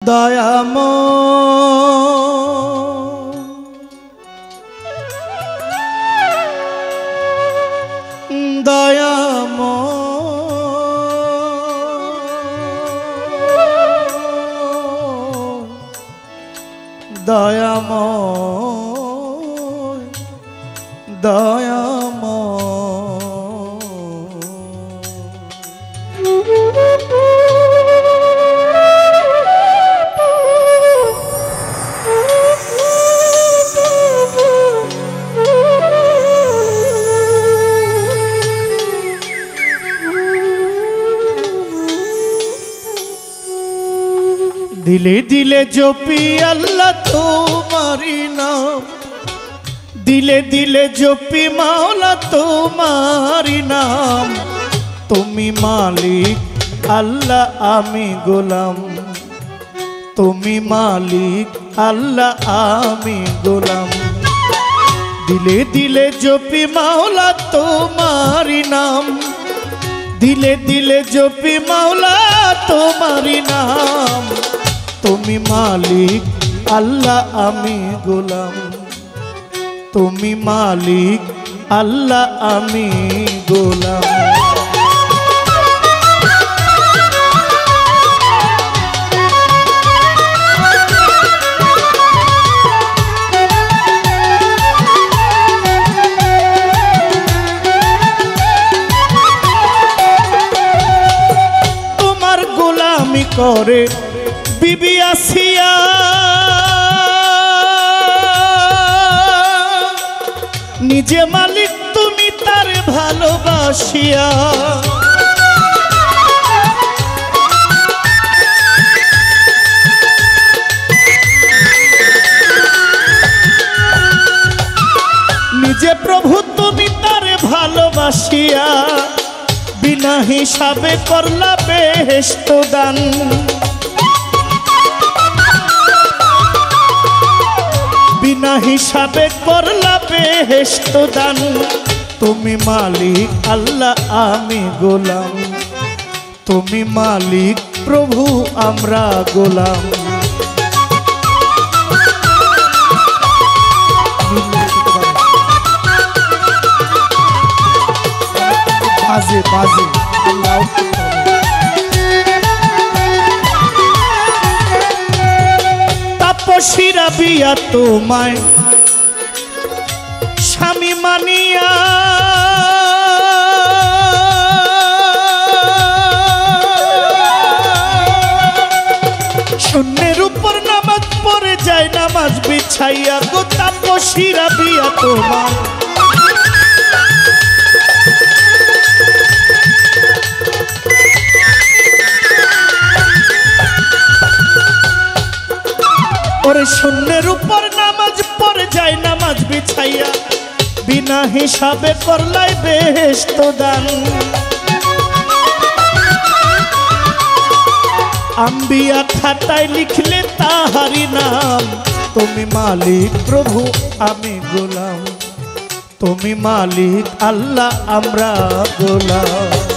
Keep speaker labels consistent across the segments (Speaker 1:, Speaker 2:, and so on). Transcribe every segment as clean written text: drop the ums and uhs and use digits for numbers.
Speaker 1: দয়াময় দয়াময় দয়াময় দয়াময় दिले दिले जोपी अल्लाह तुम्हारी नाम, दिले दिले जोपी मौला तुम्हारी नाम। तुमी मालिक अल्लाह आमी गोलाम, तुमी मालिक अल्लाह आमी गोलाम। दिले दिले जोपी मौला तुम्हारी नाम, दिले दिले जोपी मौला तुम्हारी नाम। तुमी मालिक अल्लाह आमी गोलाम, तुमी मालिक अल्लाह आमी गोलाम। तुम्हार गोलामी करे बीबी आसिया, निजे मालिक तुमी तारे भालोबासिया। निजे प्रभु तुमी तारे भालोबासिया, बिना हिसाबे करला बेहेश्त दान। बिना हिसाबे करला बेहेश्त दान। तुमी मालिक अल्लाह आमी गोलाम, तुमी मालिक प्रभु आमरा गोलाम। बाजे बाजे तपस्वीरा बिया तुम्हाय स्वामी मानिया, शून्येर ऊपर नामाज पड़े जाए नामाज बिछाइया गो। तपस्वीरा बिया तुम्हाय शून्येर ऊपर नामाज पड़े जाए नामाज बिछाइया, बिना हिसाबे करलाई बेहेश्त दान। आम्बिया खाताय लिखले ताहारी नाम। तुमी मालिक प्रभु आमी गोलाम, तुमी मालिक अल्लाह आमरा गोलाम।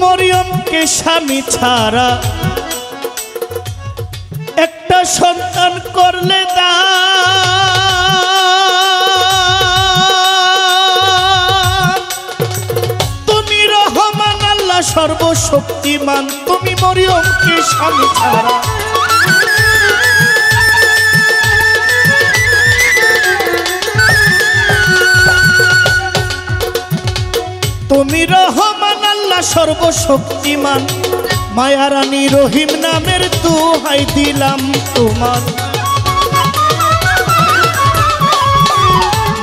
Speaker 1: मरियम के स्वामी छाड़ा एकटा सन्तान करले दान। तुमी रहमान अल्लाह सर्वशक्तिमान। तुमी मरियम के स्वामी छाड़ा तुमी रहमान अल्लाह सर्वशक्तिमान। माया रानी रहीम नामेर दुहाई दिलाम तुम्हार,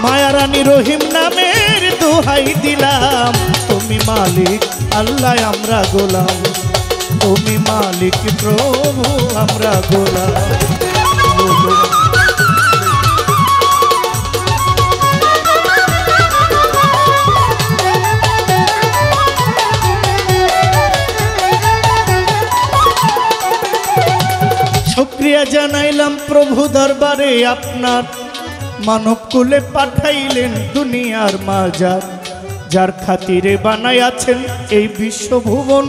Speaker 1: माया रानी रहीम नामेर दुहाई दिलाम। तुमी मालिक अल्लाह आमरा गोलाम, तुमी मालिक प्रभु आमरा गोलाम। শুক্রিয়া জানাইলাম প্রভু দরবারে আপনার, মানব কুলে পাঠাইলেন দুনিয়ার মাজার, যার খাতিরে বানাইয়াছেন এই বিশ্বভুবন।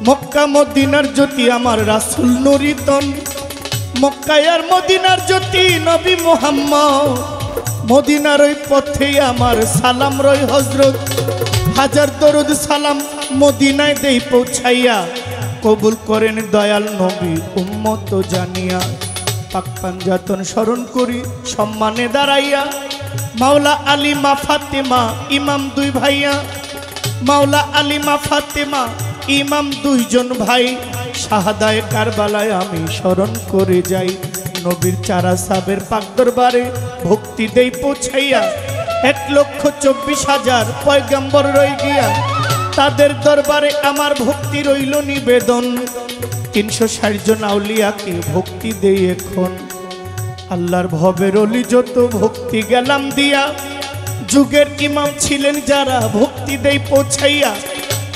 Speaker 1: মক্কা মদিনার জ্যোতি আমার রাসূল নুরিতন, মক্কায় আর মদিনার জ্যোতি নবী মুহাম্মদ। মদিনার ওই পথে আমার সালাম রই হযরত, হাজার দরুদ সালাম মদিনায় দেই পৌঁছাইয়া। কবুল করেন দয়াল নবী উম্মত জানিয়া, পাক পাঞ্জাতন স্মরণ করি সম্মানে দাঁড়াইয়া। মাওলা আলী মা ফাতেমা ইমাম দুই ভাইয়া, মাওলা আলী মা ফাতেমা ইমাম দুইজন ভাই। শাহাদায়ে কারবালায় আমি স্মরণ করে যাই, নবীর চারা সাবের পাক দরবারে ভক্তি দেই পৌঁছাইয়া। 1,24,000 পয়গম্বর রই গিয়া, তাদের দরবারে আমার ভক্তি রইল নিবেদন। 360 জন আউলিয়াকে ভক্তি দেই এখন, আল্লাহর ভবের অলি যত ভক্তি গেলাম দিয়া। যুগের ইমাম ছিলেন যারা ভক্তি দেই পৌঁছাইয়া,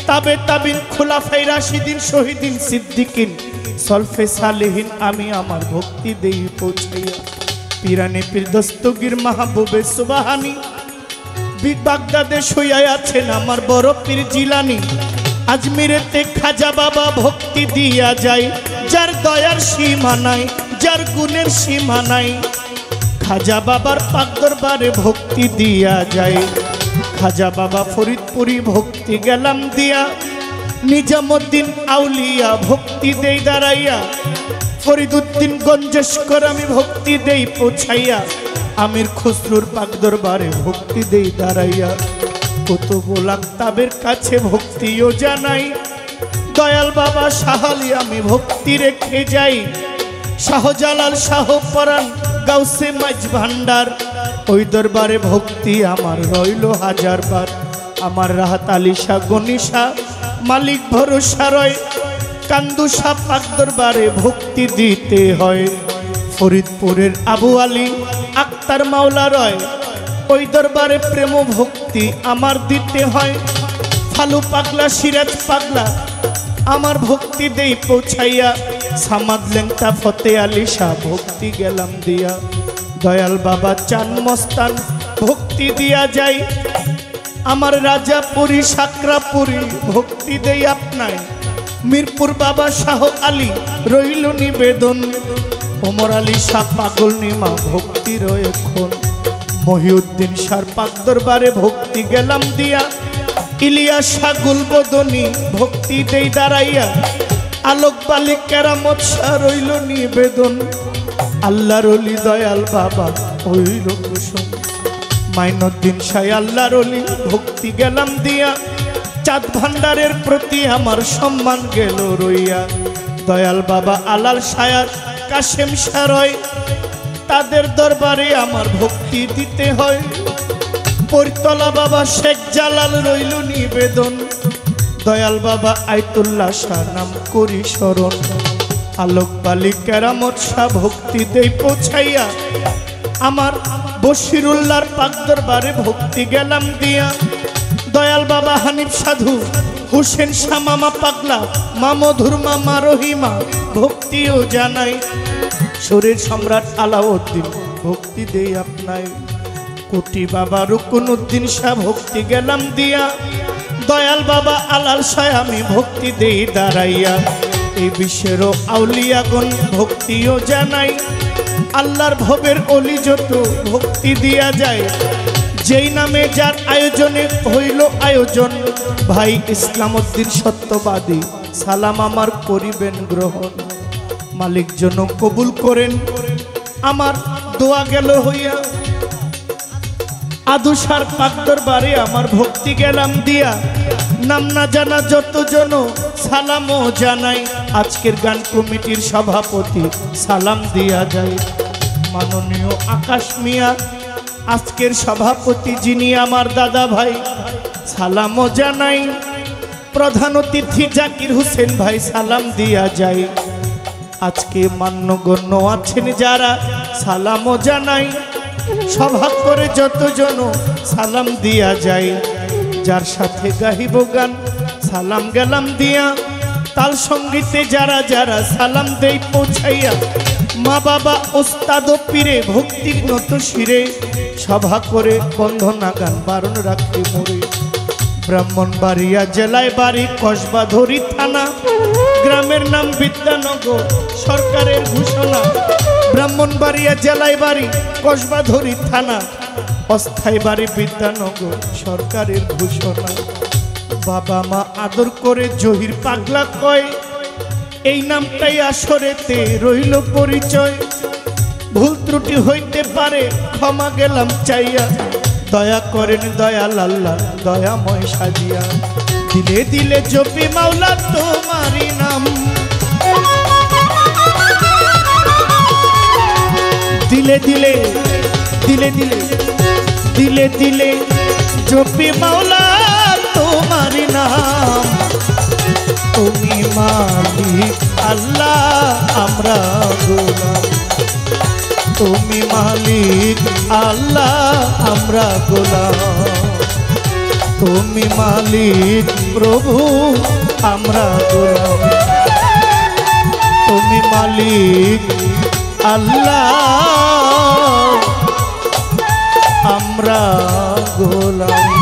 Speaker 1: তাবে তাবিন খুলাফায়ে রাশিদিন শহীদিন সিদ্দিকিন সলফে সালেহিন আমি আমার ভক্তি দেই পৌঁছাইয়া। পিরানে পীর দস্তগীর মাহবুবে সুবহানী, বাগদাদে শুয়ে আছেন আমার বড় পীর জিলানী। আজমিরেতে খাজা বাবা ভক্তি দিয়া যায়, যার দয়ার সীমা নাই, যার গুণের সীমা নাই। খাজা বাবার পাক দরবারে ভক্তি দিয়া যায়, খাজা বাবা ফরিদপুরি ভক্তি গেলাম দিয়া। নিজামুদ্দিন আউলিয়া ভক্তি দেই দাঁড়াইয়া, ফরিদুদ্দিন গঞ্জেশকর আমি ভক্তি দেই পৌঁছাইয়া। আমির খুসরুর পাক দরবারে ভক্তি দেই দাঁড়াইয়া। কুতুবুল আকতাবের কাছে ভক্তিও জানাই, দয়াল বাবা শাহ আলী আমি ভক্তি রেখে যাই। শাহজালাল শাহ পরাণ গাউসে মাঝ ভান্ডার, ওই দরবারে ভক্তি আমার রইল হাজারবার। আমার রাহাত আলী শাহ গনিশা মালিক ভরসা রয়, কান্দুশা পাক দরবারে ভক্তি দিতে হয়। ফরিদপুরের আবু আলী আক্তার মাওলা রয়, ওই দরবারে প্রেম ভক্তি আমার দিতে হয়। ফালু পাগলা সিরাজ পাগলা আমার ভক্তি দেই পৌঁছাইয়া। সামাদ লেংটা ফতে আলী শাহ ভক্তি গেলাম দিয়া। দয়াল বাবা চান মস্তান ভক্তি দিয়া যাই, আমার রাজাপুরী সাকরাপুরী ভক্তি দেই আপনায়। মিরপুর বাবা শাহ আলী রইল নিবেদন, ওমর আলী শাহ পাগল নিমা ভক্তি রয় এখন। মহিউদ্দিন শাহ পাক দরবারে ভক্তি গেলাম দিয়া। ইলিয়াস শাহ গুলবদনী ভক্তি দেই দাঁড়াইয়া। আলোক বালি কেরামত শাহ রইল নিবেদন, আল্লাহর ওলি দয়াল বাবা হইল কুসুম। মাইনুদ্দিন শাহ আল্লাহর ওলি ভক্তি গেলাম দিয়া। চাঁদ ভান্ডারের প্রতি আমার সম্মান গেল রইয়া। দয়াল বাবা আলাল শায়ার কাশেম শাহ রয়, তাদের দরবারে আমার ভক্তি দিতে হয়। পরিতলা বাবা শেখ জালাল রইল নিবেদন, দয়াল বাবা আইতুল্লাহ শাহ নাম করি স্মরণ। আলোক বালি কেরামত শাহ ভক্তি দেই পৌঁছাইয়া। আমার বশিরুল্লাহর পাক দরবারে ভক্তি গেলাম দিয়া। দয়াল বাবা হানিফ সাধু হুসেন শাহ মামা পাগলা মামধুর মামা রহিমা ভক্তিও জানাই। শরীর সম্রাট আলাউদ্দিন ভক্তি দেই আপনায়। কোটি বাবা রুকনুদ্দিন শাহ ভক্তি গেলাম দিয়া। দয়াল বাবা আলাল শাহ আমি ভক্তি দেই দাঁড়াইয়া। এই বিশ্বেরও আউলিয়াগণ ভক্তিও জানাই, আল্লাহর ভবের অলি যত ভক্তি দিয়া যায়। যেই নামে যার আয়োজনে হইল আয়োজন, ভাই ইসলাম উদ্দিন সত্যবাদী সালাম আমার করিবেন গ্রহণ। মালিক জন কবুল করেন আমার দোয়া গেল হইয়া। আদুসার পাক দরবারে আমার ভক্তি গেলাম দিয়া। নাম না জানা যতজন সালামও জানাই। আজকের গান কমিটির সভাপতি সালাম দিয়া যায়। মাননীয় আকাশ মিয়া আজকের সভাপতি, যিনি আমার দাদা ভাই, সালামও জানাই। প্রধান অতিথি জাকির হোসেন ভাই সালাম দিয়া যায়। আজকে মান্যগণ্য আছেন যারা সালামও জানাই। সভা করে যতজন সালাম দিয়া যায়। যার সাথে গাহিব গান সালাম গেলাম দিয়া। তাল সঙ্গীতে যারা যারা সালাম দেই পৌঁছাইয়া। মা বাবা ওস্তাদ ও পীরে ভক্তি নত শিরে সভা করে বন্ধনা গান বারণ রাখতে মোরে ব্রাহ্মণবাড়িয়া জেলায় বাড়ি কসবাধরি থানা গ্রামের নাম বিদ্যানগর সরকারের ঘোষণা ব্রাহ্মণবাড়িয়া জেলায় বাড়ি কসবাধরি থানা অস্থায়ী বাড়ি বিদ্যানগর সরকারের ঘোষণা বাবা মা আদর করে জহির পাগলা কয় এই নামটাই আসরেতে রইল পরিচয় ভুল ত্রুটি হইতে পারে ক্ষমা গেলাম চাইয়া দয়া করেন দয়াল আল্লাহ দয়াময় সাজিয়া দিলে দিলে জপি মাওলা তোমারই নাম দিলে দিলে দিলে দিলে দিলে দিলে জপি মাওলা তোমারই নাম তুমি মালিক আল্লাহ আমরা গোলাম তুমি মালিক আল্লাহ আমরা গোলাম তুমি মালিক প্রভু আমরা গোলাম তুমি মালিক আল্লাহ আমরা গোলাম